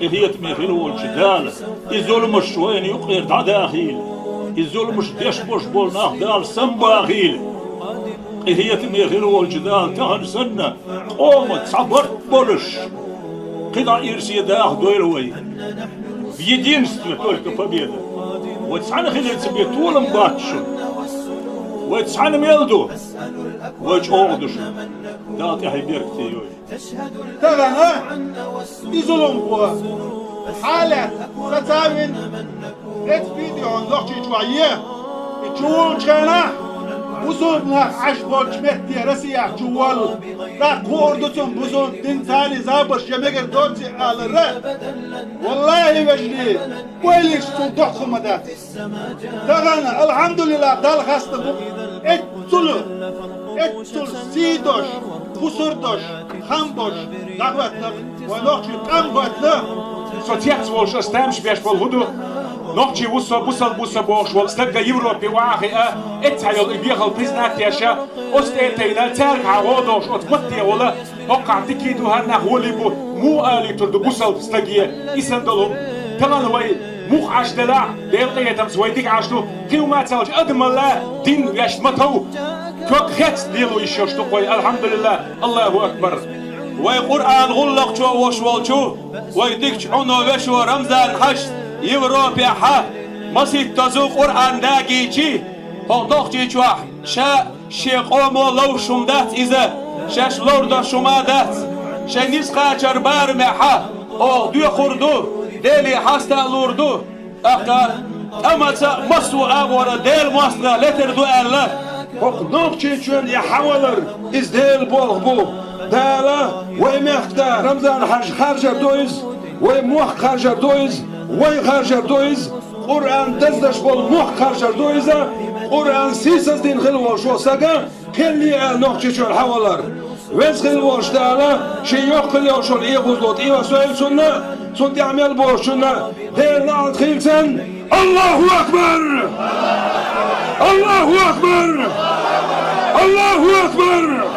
إذ ميخيل والجدال الظلم الشوين يقير داخل الظلم ديش بوش بول ناخدال سنباغيل إذ ميخيل والجدال تهن سنة قومت صبرت بولش قطع إرسي داخ دويلوي в единстве только победа. Вот сана хилит себе тулом батшу. Вот сана мелду. Вот огдуш. Да ты хайберк тиёй. تغنى يظلم بوا حالة ستاوين ات فيديو عن لوحي جوائيه يجول جانا وصولنا عشبول جمهتي رسيح جوال دا كوردتون بزون دين تاني زابش يمكر دوتي على الرأ والله بجري ويليش تنطحكم دا تغنى الحمد لله دال خاصة اتسل سيدوش خسردوش خمبوش دعوتنا ونوحي قمبوتنا Sociați vol și stăm și pe hudu. Noci busa boș vol stăgă Европе wahe etayol ibihal priznat yaşa. Osteyteyna terk havodoş otmatti ola. Oqati kidu hanna holibu mu ali turdu busal stăgie isandalum. Talan way muh ashdala devqiyatam swaydik ashtu qiymat salj admalla din yashmatau. Kök hets dilu ishashtu qoy alhamdulillah Allahu akbar. وقرآن غلق شو وشوال شو ويدك عنا وشو رمزان حش يوروبي حا مسيت تزو قرآن داقي شي هدوخ جي شوح شا شيقومو لو شمدات إذا شاش لوردا شمادات شا نسقا چربار محا او دو خردو ديلي حستا لوردو اقا اما تا مسو اغورا ديل مصلا لتر دو ألا نوخ جي شون يحاولر إز ديل بولغ بو دالا ويمخدا رمضان حج خارجر دويز ويموخ خارجر دويز وي خارجر دويز قرآن دزدش بول موخ خارجر دويزا قرآن سيسز دين خلوه شو ساقا كلي نوخشي شو الحوالر ويز خلوه شدالا شي يوخل يوشون ايغوزلوت ايوا سويل سنة سنت يعمل بوشنا دير نعد خيلسن الله أكبر الله أكبر الله أكبر